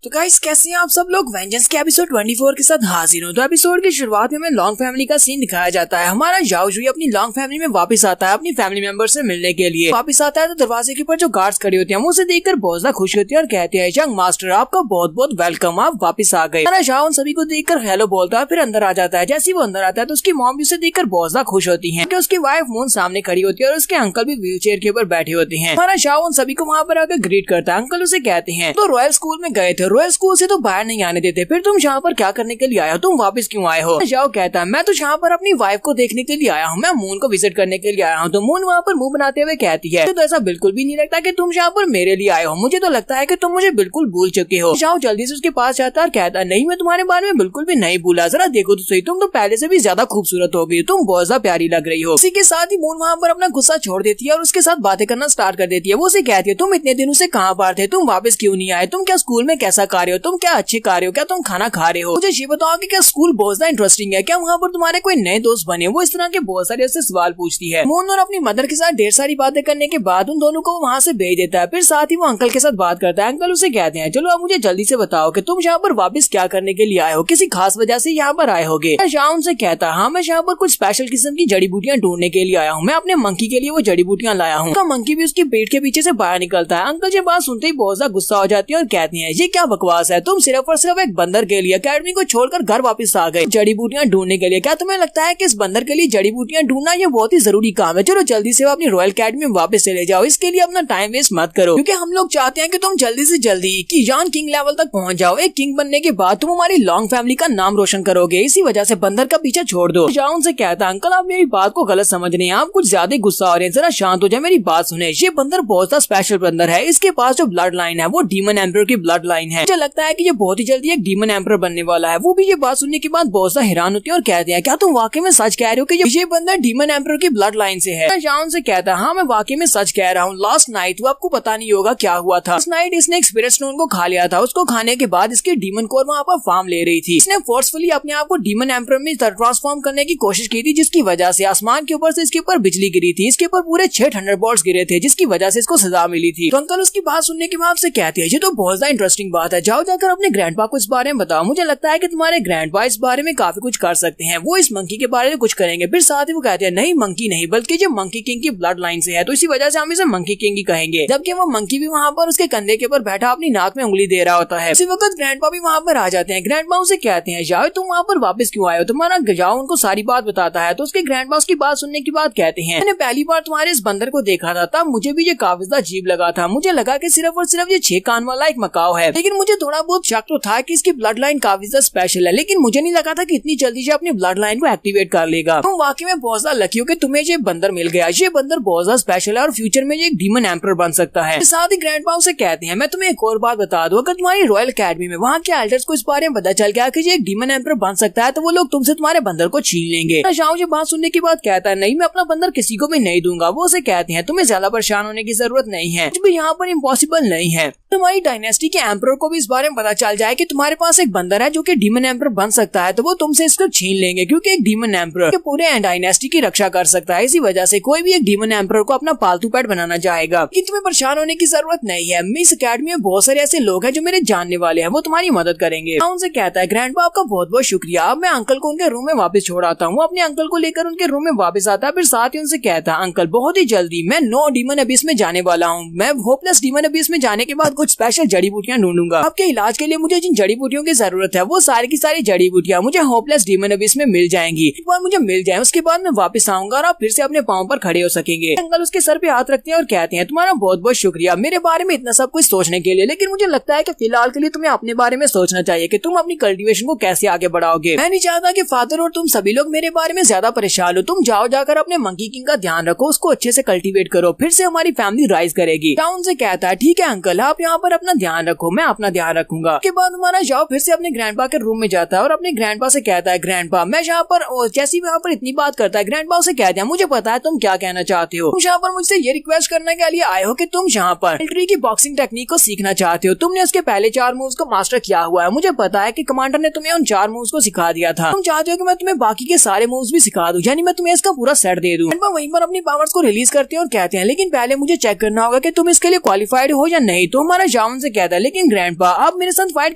तो गाइस कैसे हैं आप सब लोग। वेंजेंस के एपिसोड 24 के साथ हाजिर हूं। तो एपिसोड की शुरुआत में हमें लॉन्ग फैमिली का सीन दिखाया जाता है। हमारा जाओ जुई अपनी लॉन्ग फैमिली में वापस आता है अपनी फैमिली मेंबर से मिलने के लिए। वापस आता है तो दरवाजे के ऊपर जो गार्ड्स खड़े होते हैं वो उसे देखकर बहुत ज्यादा खुश होती है और कहते हैं यंग मास्टर आपका बहुत बहुत वेलकम, आप वापस आ गए। हमारा जाओ उन सभी को देखकर हेलो बोलता है, फिर अंदर आ जाता है। जैसे ही वो अंदर आता है तो उसकी मॉम भी उसे देखकर बहुत ज्यादा खुश होती है। उसकी वाइफ मून सामने खड़ी होती है और उसके अंकल भी व्हील चेयर के ऊपर बैठे होते हैं। हमारा जाओ उन सभी को वहाँ पर आकर ग्रीट करता है। अंकल उसे कहते हैं तो रॉयल स्कूल में गए थे, रॉयल स्कूल से तो बाहर नहीं आने देते, फिर तुम यहाँ पर क्या करने के लिए आए हो, तुम वापस क्यों आए हो। जाओ कहता है मैं तो यहाँ पर अपनी वाइफ को देखने के लिए आया हूँ, मैं मून को विजिट करने के लिए आया हूँ। तो मून वहाँ पर मुंह बनाते हुए कहती है तो ऐसा बिल्कुल भी नहीं लगता कि तुम यहाँ पर मेरे लिए आए हो, मुझे तो लगता है कि तुम मुझे बिल्कुल भूल चुके हो। जाओ जल्दी से उसके पास जाता है और कहता है नहीं मैं तुम्हारे बारे में बिल्कुल भी नहीं भूला, जरा देखो तो सही, तुम तो पहले से भी ज्यादा खूबसूरत हो गई, तुम बहुत ज्यादा प्यारी लग रही हो। इसी के साथ ही मून वहाँ पर अपना गुस्सा छोड़ देती है और उसके साथ बातें करना स्टार्ट कर देती है। वो उसे कहती है तुम इतने दिनों से कहाँ पर थे, तुम वापस क्यों नहीं आए, तुम क्या स्कूल में कैसा खा रहे हो, तुम क्या अच्छे खा रहे हो, क्या तुम खाना खा रहे हो, मुझे ये बताओ कि क्या स्कूल बहुत ज्यादा इंटरेस्टिंग है, क्या वहाँ पर तुम्हारे कोई नए दोस्त बने। वो इस तरह के बहुत सारे ऐसे सवाल पूछती है। मून और अपनी मदर के साथ ढेर सारी बातें करने के बाद उन दोनों को वहाँ से भेज देता है। फिर साथ ही वो अंकल के साथ बात करता है। अंकल उसे कहते हैं चलो अब मुझे जल्दी से बताओ कि तुम यहाँ पर वापस क्या करने के लिए आए हो, किसी खास वजह से यहाँ पर आए होगे। शाह उनसे कहता है हाँ मैं यहाँ पर कुछ स्पेशल किस्म की जड़ी बूटियाँ ढूंढने के लिए आया हूँ, मैं अपने मंकी के लिए वो जड़ी बूटियाँ लाया हूँ। तो मंकी भी उसके पेट के पीछे से बाहर निकलता है। अंकल ये बात सुनते ही बहुत ज्यादा गुस्सा हो जाती है और कहते हैं ये क्या बकवास है, तुम सिर्फ और सिर्फ एक बंदर के लिए अकेडमी को छोड़कर घर वापस आ गए जड़ी बूटियाँ ढूंढने के लिए, क्या तुम्हें लगता है कि इस बंदर के लिए जड़ी बूटियाँ ढूंढना ये बहुत ही जरूरी काम है। चलो जल्दी से अपनी रॉयल अकेडमी में वापस चले जाओ, इसके लिए अपना टाइम वेस्ट मत करो, क्योंकि हम लोग चाहते हैं कि तुम जल्दी से जल्दी की जान किंग लेवल तक पहुंच जाओ। एक किंग बनने के बाद तुम हमारी लॉन्ग फैमिली का नाम रोशन करोगे, इसी वजह से बंदर का पीछा छोड़ दो। जाओ उनसे कहता अंकल आप मेरी बात को गलत समझ रहे हैं, आप कुछ ज्यादा गुस्सा हो रहे हैं, जरा शांत हो जाए, मेरी बात सुने। ये बंदर बहुत सा स्पेशल बंदर है, इसके पास जो ब्लड लाइन है वो डीमन एम्परर की ब्लड लाइन है। मुझे लगता है कि ये बहुत ही जल्दी एक डीमन एम्परर बनने वाला है। वो भी ये बात सुनने के बाद बहुत सा हैरान होती है और कहते हैं क्या तुम वाकई में सच कह रहे हो कि ये बंदा डीमन एम्परर की ब्लड लाइन से है। जाओ उनसे कहता है हाँ मैं वाकई में सच कह रहा हूँ। लास्ट नाइट वो आपको पता नहीं होगा क्या हुआ था, इस नाइट इसने एक स्पिरिट स्टोन को खा लिया था, उसको खाने के बाद इसके डीमन कोर वहाँ पर फॉर्म ले रही थी। इसने फोर्सफुली अपने आप को डीमन एम्परर में ट्रांसफॉर्म करने की कोशिश की थी, जिसकी वजह से आसमान के ऊपर से इसके ऊपर बिजली गिरी थी, इसके ऊपर पूरे 6 थंडरबोल्ट्स गिरे थे, जिसकी वजह से इसको सजा मिली थी। तो अंकल उसकी बात सुनने के बाद से कहते हैं ये तो बहुत ज्यादा इंटरेस्टिंग बात है, जाओ जाकर अपने ग्रैंडपा को इस बारे में बताओ, मुझे लगता है कि तुम्हारे ग्रैंडपा इस बारे में काफी कुछ कर सकते हैं, वो इस मंकी के बारे में कुछ करेंगे। फिर साथ ही वो कहते हैं नहीं मंकी नहीं बल्कि जो मंकी किंग की ब्लड लाइन से है, तो इसी वजह से हम इसे मंकी किंग ही कहेंगे। जबकि वो मंकी भी वहाँ पर उसके कंधे के ऊपर बैठा अपनी नाक में उंगली दे रहा होता है। इसी वक्त ग्रैंडपा भी वहाँ पर आ जाते हैं। ग्रैंडपा उसे कहते हैं जाओ तुम वहाँ पर वापस क्यों आए हो, तुम्हारा जाओ उनको सारी बात बताता है। तो उसके ग्रैंडपा उसकी बात सुनने के बाद कहते हैं मैंने पहली बार तुम्हारे इस बंदर को देखा था तब मुझे भी ये काफी ज्यादा अजीब लगा था, मुझे लगा कि सिर्फ और सिर्फ ये 6 कान वाला एक मकाओ है, लेकिन मुझे थोड़ा बहुत शक तो था कि इसकी ब्लड लाइन काफी ज्यादा स्पेशल है, लेकिन मुझे नहीं लगा था कि इतनी जल्दी से अपनी ब्लड लाइन को एक्टिवेट कर लेगा। तुम वाकई में बहुत ज्यादा लकी हो कि तुम्हें ये बंदर मिल गया, ये बंदर बहुत ज्यादा स्पेशल है और फ्यूचर में ये एक डीमन एम्परर बन सकता है। साथ ही ग्रैंडपा उसे कहते हैं मैं तुम्हें एक और बात बता दूं, अगर तुम्हारी रॉयल अकेडमी में वहाँ के एल्डर्स को इस बारे में पता चल गया कि ये एक डीमन एम्परर बन सकता है तो वो लोग तुमसे तुम्हारे बंदर को छीन लेंगे। शाओ ये बात सुनने के बाद कहता है नहीं मैं अपना बंदर किसी को भी नहीं दूंगा। वो उसे कहते हैं तुम्हें ज्यादा परेशान होने की जरूरत नहीं है, कुछ भी यहाँ पर इम्पॉसिबल नहीं है। तुम्हारी डायनेस्टी के एम्परर को भी इस बारे में पता चल जाए कि तुम्हारे पास एक बंदर है जो कि डीमन एम्परर बन सकता है, तो वो तुमसे इसको छीन लेंगे, क्योंकि एक डीमन एम्परर पूरे डायनेस्टी की रक्षा कर सकता है। इसी वजह से कोई भी एक डीमन एम्परर को अपना पालतू पेट बनाना चाहेगा। लेकिन तुम्हें परेशान होने की जरूरत नहीं है, मिस अकेडमी में बहुत सारे ऐसे लोग हैं जो मेरे जानने वाले हैं, वो तुम्हारी मदद करेंगे। उनसे कहता है ग्रैंडपा आपका बहुत बहुत शुक्रिया, अब मैं अंकल को उनके रूम में वापस छोड़ आता हूँ। अपने अंकल को लेकर उनके रूम में वापस आता है। फिर साथ ही उनसे कहता है अंकल बहुत ही जल्दी मैं 9 डीमन अबिस में जाने वाला हूँ, मैं होपलेस डीमन अबिस में जाने के बाद कुछ स्पेशल जड़ी बूटियाँ ढूंढूंगा। आपके इलाज के लिए मुझे जिन जड़ी बूटियों की जरूरत है वो सारी की सारी जड़ी बूटियाँ मुझे होपलेस डीमन अबिस में मिल जाएंगी। एक बार मुझे मिल जाए उसके बाद मैं वापस आऊंगा और आप फिर से अपने पाँव पर खड़े हो सकेंगे। अंकल उसके सर पे हाथ रखते हैं और कहते हैं तुम्हारा बहुत बहुत शुक्रिया मेरे बारे में इतना सब कुछ सोचने के लिए, लेकिन मुझे लगता है कि फिलहाल के लिए तुम्हें अपने बारे में सोचना चाहिए कि तुम अपनी कल्टीवेशन को कैसे आगे बढ़ाओगे। मैं नहीं चाहता कि फादर और तुम सभी लोग मेरे बारे में ज्यादा परेशान हो, तुम जाओ जाकर अपने मंकी किंग का ध्यान रखो, उसको अच्छे से कल्टीवेट करो, फिर से हमारी फैमिली राइज करेगी। टाउन से कहता है ठीक है अंकल आप यहाँ पर अपना ध्यान रखो, मैं अपना ध्यान रखूंगा। उसके बाद हमारा जाओ फिर से अपने ग्रैंडपा के रूम में जाता है और अपने ग्रैंडपा से कहता है ग्रैंडपा मैं यहाँ पर, जैसे यहाँ पर इतनी बात करता है ग्रैंडपा उसे कहते हैं मुझे पता है तुम क्या कहना चाहते हो, तुम यहाँ पर मुझसे ये रिक्वेस्ट करने के लिए आए हो कि तुम यहाँ पर मिलिट्री की बॉक्सिंग टेक्निक को सीखना चाहते हो, तुमने उसके पहले 4 मूव्स को मास्टर किया हुआ है, मुझे पता है कि कमांडर ने तुम्हें उन 4 मूव्स को सिखा दिया था, तुम चाहते हो कि मैं तुम्हें बाकी के सारे मूव्स भी सिखा दूं, यानी मैं तुम्हें इसका पूरा सेट दे दूं। वहीं पर अपनी पावर्स को रिलीज करते हैं और कहते हैं लेकिन पहले मुझे चेक करना होगा कि तुम इसके लिए क्वालिफाइड हो या नहीं। तो हमारा जाउन से कहता है लेकिन ग्रैंडपा आप मेरे साथ फाइट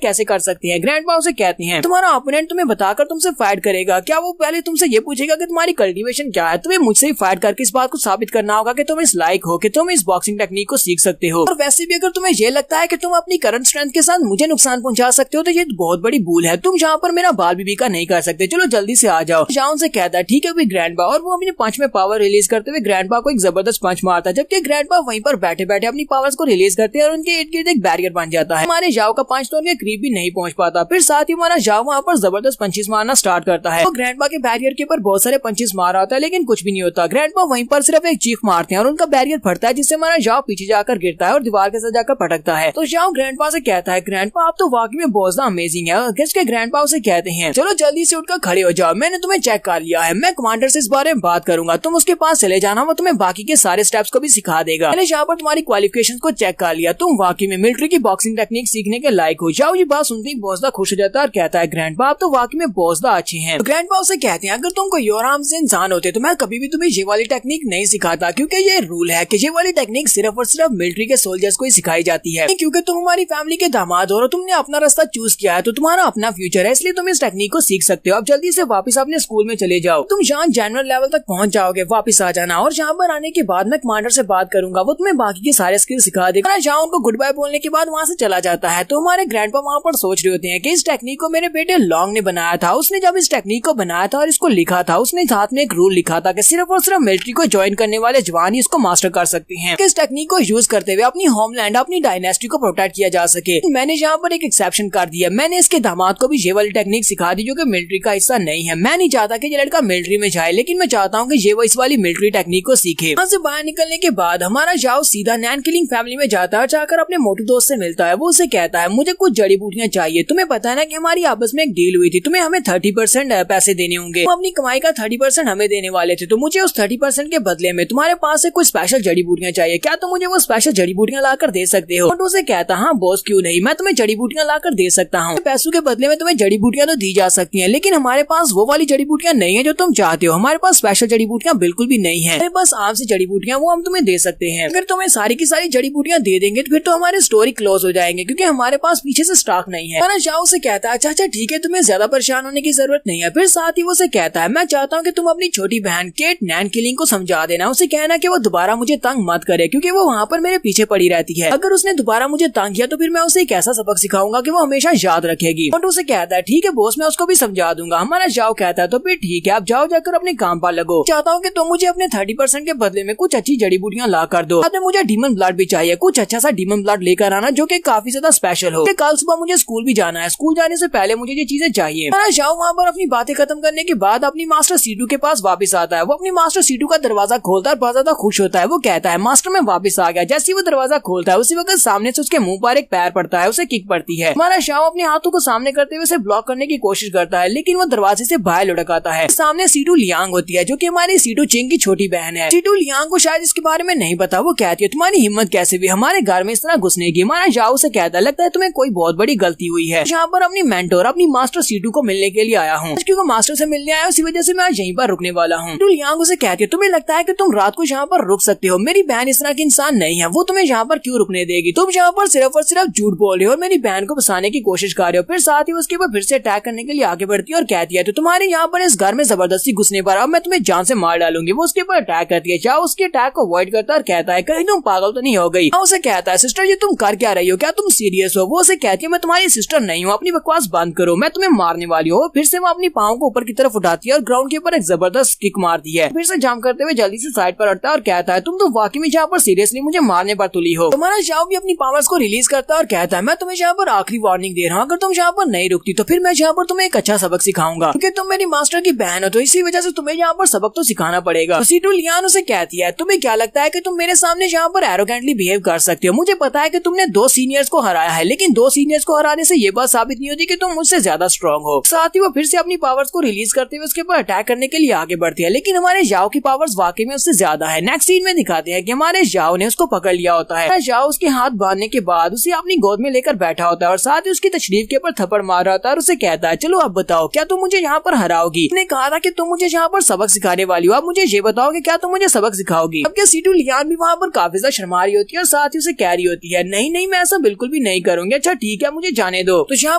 कैसे कर सकते हैं। ग्रैंडपा उसे कहते हैं तुम्हारा ओपोनेंट तुम्हें बताकर तुमसे फाइट करेगा। क्या वो पहले तुमसे ये पूछेगा कि तुम्हारी कल्टीवेशन क्या है। तुम्हें मुझसे ही फाइट करके इस बात को साबित करना होगा कि तुम इस लायक हो कि तुम इस बॉक्सिंग टेक्निक को सीख सकते हो। और वैसे भी अगर तुम्हें ये लगता है कि तुम अपनी करंट स्ट्रेंथ के साथ मुझे नुकसान पहुंचा सकते हो तो ये बहुत बड़ी भूल है। तुम यहाँ पर मेरा बाल भी नहीं कर सकते। चलो जल्दी से आ जाओ। जाओ उनसे कहता है ठीक है ग्रैंडपा, और वो अपने पंच में पावर रिलीज करते हुए ग्रैंडपा को एक जबरदस्त पंच मारता है। जबकि ग्रैंडपा वहीं पर बैठे बैठे अपनी पावर्स को रिलीज करते हैं और उनके इर्द गिर्द एक बैरियर बन जाता है। हमारे जाओ का पंच तो उनके करीब भी नहीं पहुंच पाता। फिर साथ ही हमारा जाओ वहाँ पर जबरदस्त पंचेस मारना स्टार्ट करता है। तो ग्रैंडपा के बैरियर के ऊपर बहुत सारे पंचेस मारा होता है लेकिन कुछ भी नहीं होता। ग्रैंडपा वहीं पर सिर्फ एक चीख मारते हैं और उनका बैरियर फटता है जिससे हमारा जाओ पीछे जाकर गिरता है और दीवार के साथ जाकर पटकता है। तो जाओ ग्रैंडपा से कहता है ग्रैंडपा आप तो वाकई में बहुत ज्यादा अमेजिंग है। जिसके ग्रैंडपा उसे कहते हैं चलो जल्दी से उठकर खड़े हो जाओ, मैंने तुम्हें चेक कर लिया है, मैं कमांडर से इस बारे में बात करूंगा, तुम उसके पास चले जाना, वो तुम्हें बाकी के सारे स्टेप्स को भी सिखा देगा। मैंने यहाँ पर तुम्हारी क्वालिफिकेशन को चेक कर लिया, तुम वाकई में मिलिट्री की बॉक्सिंग टेक्निक सीखने के लायक हो। जाओ ये बात सुनते ही बहुत ज्यादा खुश हो जाता है और कहता है ग्रैंडपा आप तो वाकई में बहुत ज्यादा अच्छे हैं। ग्रैंडपा उसे कहते हैं अगर तुम कोई और आम से इंसान होते तो मैं कभी भी तुम्हें ये वाली टेक्निक नहीं सिखाता, क्योंकि ये रूल है कि ये वाली टेक्निक सिर्फ और सिर्फ मिलिट्री के सोल्जर्स को ही सिखाई जाती है। क्योंकि तुम हमारी फैमिली के दामाद हो और तुमने अपना रास्ता चूज किया है तो तुम्हारा अपना फ्यूचर है, इसलिए तुम इस टेक्निक को सीख सकते हो। अब जल्दी से वापस अपने स्कूल में चले जाओ। तुम जहाँ जनरल लेवल तक पहुँच जाओगे वापस आ जाना, और जहाँ पर आने के बाद मैं कमांडर से बात करूंगा, वो तुम्हें बाकी के सारे स्किल सिखा देगा। जहाँ उनको गुड बाय बोलने के बाद वहाँ से चला जाता है। तो हमारे ग्रैंडपा वहाँ पर सोच रहे होते हैं कि इस टेक्निक को मेरे बेटे लॉन्ग ने बनाया था। उसने जब इस टेक्निक को बनाया था और इसको लिखा था, उसने साथ में एक रूल लिखा था कि सिर्फ और सिर्फ मिलिट्री को ज्वाइन करने वाले जवान ही इसको मास्टर कर सकते हैं। इस टेक्निक को यूज करते हुए अपनी होमलैंड, अपनी डायनेस्टी को प्रोटेक्ट किया जा सके। मैंने यहाँ पर एक एक्सेप्शन कर दिया, मैंने इसके दामाद को भी ये वाली टेक्निक सिखा दी जो कि मिलिट्री का हिस्सा नहीं है। मैं नहीं चाहता कि ये लड़का मिलिट्री में जाए, लेकिन मैं चाहता हूँ कि ये वो इस वाली मिलिट्री टेक्निक को सीखे। वहाँ से बाहर निकलने के बाद हमारा जाओ सीधा नैन किलिंग फैमिली में जाता है, जाकर अपने मोटू दोस्त से मिलता है। वो उसे कहता है मुझे कुछ जड़ी बूटियाँ चाहिए। तुम्हें पता है ना कि हमारी आपस में एक डील हुई थी, तुम्हें हमें 30% पैसे देने होंगे, तुम अपनी कमाई का 30% हमें देने वाले थे, तो मुझे उस 30% के बदले में तुम्हारे पास से कुछ स्पेशल जड़ी बूटियाँ चाहिए। क्या तुम मुझे वो स्पेशल जड़ी बूटियाँ लाकर दे सकते हो? मोटू उसे कहता हाँ बॉस क्यों नहीं, मैं तुम्हें जड़ी बूटियाँ लाकर दे सकता हूँ। पैसों के बदले में तुम्हें जड़ी बूटियाँ तो दी जा सकती हैं, लेकिन हमारे पास वो वाली जड़ी बूटियाँ नहीं है जो तुम चाहते हो। हमारे पास स्पेशल जड़ी बूटियाँ बिल्कुल भी नहीं है, हमारे पास आम सी जड़ी बूटियाँ वो हम तुम्हें दे सकते हैं। अगर तुम्हें सारी की सारी जड़ी बूटियाँ दे देंगे तो फिर तो हमारे स्टोरी क्लोज हो जाएंगे, क्योंकि हमारे पास पीछे से स्टॉक नहीं है। जाओ उसे कहता है अच्छा ठीक है, तुम्हें ज्यादा परेशान होने की जरूरत नहीं है। फिर साथ ही वो उसे कहता है मैं चाहता हूँ कि तुम अपनी छोटी बहन केट नैन किलिंग को समझा देना, उसे कहना कि वो दोबारा मुझे तंग मत करे, क्योंकि वो वहाँ पर मेरे पीछे पड़ी रहती है। अगर उसने दोबारा मुझे तंग किया तो फिर मैं उसे एक ऐसा सबक सिखाऊंगा कि वो हमेशा याद रखेगी। मोटू उसे कहता है ठीक है बॉस, मैं उसको भी समझा दूंगा। हमारा जाओ कहता है तो फिर ठीक है, आप जाओ जाकर अपने काम पर लगो। चाहता हूँ कि तुम मुझे अपने 30% के बदले में कुछ अच्छी जड़ी बूटियाँ ला कर दो। आपने मुझे डीमन ब्लड भी चाहिए, कुछ अच्छा सा डीमन ब्लड लेकर आना जो कि काफी ज्यादा स्पेशल हो। कल सुबह मुझे स्कूल भी जाना है, स्कूल जाने से पहले मुझे ये चीजें चाहिए। जाओ वहाँ पर अपनी बातें खत्म करने के बाद अपनी मास्टर सीटू के पास वापस आता है। वो अपनी मास्टर सीटू का दरवाजा खोलता है और बहुत ज्यादा खुश होता है। वो कहता है मास्टर मैं वापस आ गया। जैसे वो दरवाजा खोलता है उसी वक्त सामने से उसके मुंह पर एक पैर पड़ता है, उसे किक पड़ती है। हमारा शाओ अपने हाथों को सामने करते हुए उसे ब्लॉक करने की कोशिश करता है, लेकिन वो दरवाजे से बाहर लुढ़क आता है। सामने सीटू लियांग होती है जो कि हमारी सीटू चिंग की छोटी बहन है। सीटू लियांग को शायद इसके बारे में नहीं पता। वो कहती है तुम्हारी हिम्मत कैसे हुई हमारे घर में इस तरह घुसने की। हमारा जाओ से कहता है लगता है तुम्हें कोई बहुत बड़ी गलती हुई है। यहाँ पर अपनी मेंटोर अपनी मास्टर सीटू को मिलने के लिए आया हूँ, क्योंकि मास्टर से मिलने आया उसी वजह से मैं आज यहीं पर रुकने वाला हूँ। लियांग उसे कहती है तुम्हें लगता है कि तुम रात को यहाँ पर रुक सकते हो, मेरी बहन इस तरह की इंसान नहीं है, वो तुम्हें यहाँ पर क्यों रुकने देगी। तुम यहाँ पर सिर्फ और सिर्फ झूठ बोल रहे हो और मेरी बहन को बसाने की कोशिश कर रहे हो। फिर साथ ही उसके ऊपर फिर से अटैक करने के लिए आगे बढ़ती है और कहती है तो तुम्हारे यहाँ पर इस घर में जबरदस्ती घुसने पर अब मैं तुम्हें जान से मार डालूंगी। वो उसके ऊपर अटैक करती है। जाओ उसके अटैक को अवॉइड करता है और कहता है कहीं तुम पागल तो नहीं हो गई। उसे कहता है सिस्टर ये तुम कर क्या रही हो, क्या तुम सीरियस हो। वो उसे कहती है मैं तुम्हारी सिस्टर नहीं हूँ, अपनी बकवास बंद करो, मैं तुम्हें मारने वाली हूँ। फिर से वो अपनी पाँव को ऊपर की तरफ उठाती है और ग्राउंड के ऊपर एक जबरदस्त किक मारती है। फिर से जंप करते हुए जल्दी से साइड पर हटता है और कहता है तुम तो वाकई में यहाँ पर सीरियसली मुझे मारने पर तुली हो। तुम्हारा जाओ भी अपनी पावर्स को रिलीज करता है और कहता है मैं तुम्हें यहाँ पर आखिरी वार्निंग दे रहा हूँ, अगर तुम यहाँ पर नहीं रुकती तो फिर मैं यहाँ पर तुम्हें एक अच्छा सबक सिखाऊंगा, क्योंकि तुम मेरी मास्टर की बहन हो तो इसी वजह से तुम्हें यहाँ पर सबक तो सिखाना पड़ेगा। सीटू लियान उसे कहती है तुम्हें क्या लगता है कि तुम मेरे सामने यहाँ पर एरोगेंटली बिहेव कर सकते हो। मुझे पता है कि तुमने 2 सीनियर्स को हराया है, लेकिन 2 सीनियर्स को हराने से ये बात साबित नहीं होती कि तुम मुझसे ज्यादा स्ट्रॉन्ग हो। साथ ही वो फिर से अपनी पावर्स को रिलीज करते हुए उसके ऊपर अटैक करने के लिए आगे बढ़ती है, लेकिन हमारे जाओ की पावर्स वाकई में उससे ज्यादा है। नेक्स्ट सीन में दिखाते हैं कि हमारे जाओ ने उसको पकड़ लिया होता है। जाओ उसके हाथ बांधने के बाद उसे अपनी गोद में लेकर बैठा होता है और साथ ही उसकी तशरीफ के ऊपर थप्पड़ मार रहा होता है और उसे कहता है चलो अब बताओ क्या तुम मुझे यहाँ पर हराओगी। उसने कहा था कि तुम मुझे यहाँ पर सबक सिखाने वाली हो, अब मुझे ये बताओ कि क्या तुम मुझे सबक सिखाओगी। अब क्या सीटू लियान भी वहाँ पर काफी ज्यादा शर्मा रही होती है और साथ ही उसे कह रही होती है नहीं मैं ऐसा बिल्कुल भी नहीं करूंगी। अच्छा ठीक है, मुझे जाने दो। तो यहाँ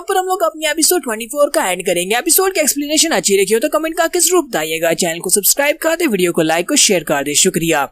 पर हम लोग अपनी एपिसोड 24 का एंड करेंगे। एपिसोड की एक्सप्लेनेशन अच्छी रखी हो तो कमेंट करके जरूर बताइएगा। चैनल को सब्सक्राइब कर दे, वीडियो को लाइक और शेयर कर दे। शुक्रिया।